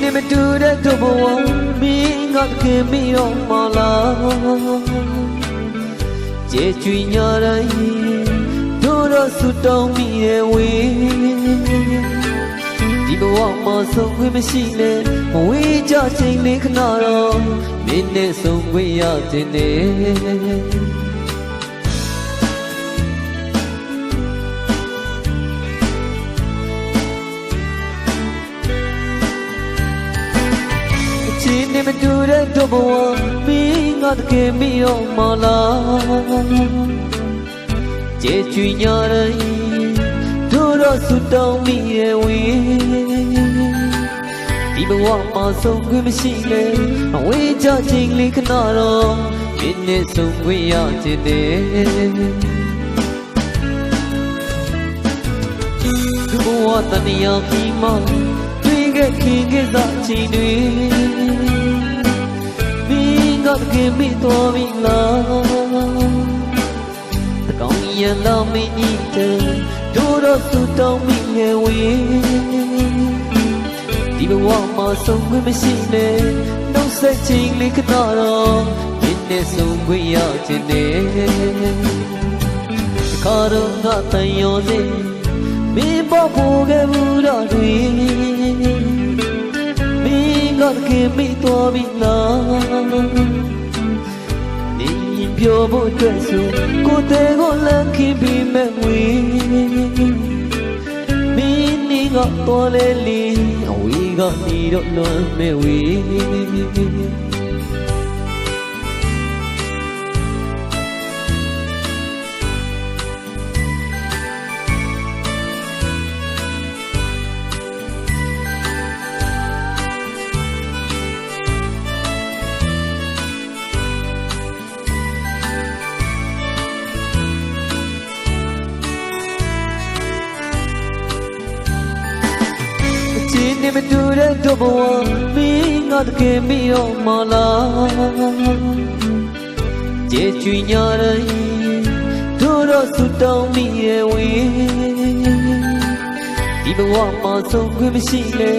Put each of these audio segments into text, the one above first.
နေမတူတဲ့တို့ဘဝမင်းငါတခင်မီတော့မလားကျေကျွေညာတိုင်းတို့တော့ဆူတောင်းမိရဲ့ဝေးဒီဘဝမှာဆုံးခွင့်မရှိနဲ့မဝေးကြချိန်လေးခဏတော့မင်းနဲ့ဆုံးခွင့်ရတဲ့နေမတူတဲ့တို့ဘဝမင်းငါတကယ်မီတော့မလားကျေကျွေညာတိုင်းတို့တော့ဆူတောင်းမိရဲ့ဝေးဒီဘဝမှာဆုံးခွင့်မရှိလဲအဝေးကြချိန်လေးခဏတော့မင်းနဲ့ဆုံးခွင့်ရခြင်းတဲ့ဒီဘဝတဏှာပြီးမှတွေ့ခဲ့ခင်ခဲ့စားချိန်တွေငါတကယ်မိတော်ပြီလားတကောင်းရလာမင်းကြီးတဲ့တို့တော့သူတောင်းမိငယ်ဝေးဒီဘဝမှာဆုံးခွင့်မရှိနဲ့နှုတ်ဆက်ချိန်လေးခဏတော့ဒီနဲ့ဆုံးခွင့်ရခြင်းနဲ့ခါတော့ငါတန်ရောစေမင်းပေါ်ဖို့ခဲ့ဘူးတော့တွေမင်းငါတကယ်မိတော်ပြီလားပြောဖို့အတွက်ဆိုကိုယ်တည်းကိုလမ်းခင်းပြီးမဲ့ဝေးမင်းနေကတော့လေလီအဝေးကနေတော့လွန်မဲ့ဝေးနေမတူတဲ့တို့ဘဝမင်းငါတကယ်မီတော့မလားကျေကျွေညာတိုင်းတို့တော့ဆူတောင်းမိရဲ့ဝေးဒီဘဝမှာဆုံးခွင့်မရှိလဲ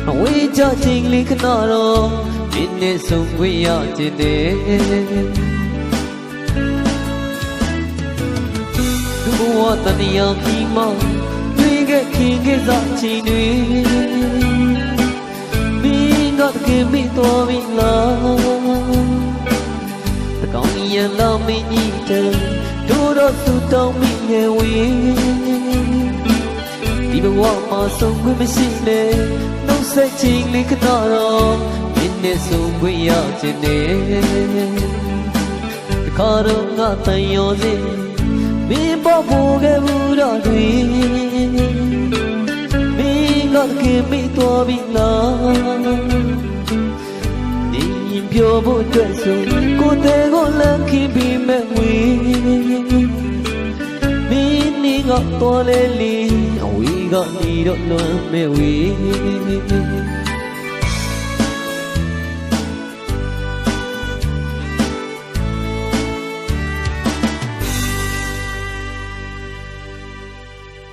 အဝေးကြချိန်လေးခဏတော့မင်းနဲ့ဆုံးခွင့်ရခြင်းတဲ့ဒီဘဝတဏှာပြီးမှတွေ့ခဲ့ခင်ခဲ့စားချိန်တွေငါတကယ်မိတော်ပြီလားတကောင်းရလာမင်းကြီးတဲ့တို့တော့သူတောင်းမိငယ်ဝေးဒီဘဝမှာဆုံးခွင့်မရှိနဲ့နှုတ်ဆက်ချိန်လေးခဏတော့မင်းနဲ့ဆုံးခွင့်ရခြင်းနဲ့တခါတော့ငါတန်ရောစေမင်းပေါ်ဖို့ခဲ့ဘူးတော့တွေမင်းငါတကယ်မိတော်ပြီလားပြောဖို့အတွက်ဆိုကိုယ်တည်းကိုလမ်းခင်းပြီးမဲ့ဝေးမင်းနေကတော့လေလီအဝေးကနေတော့လွန်မဲ့ဝေး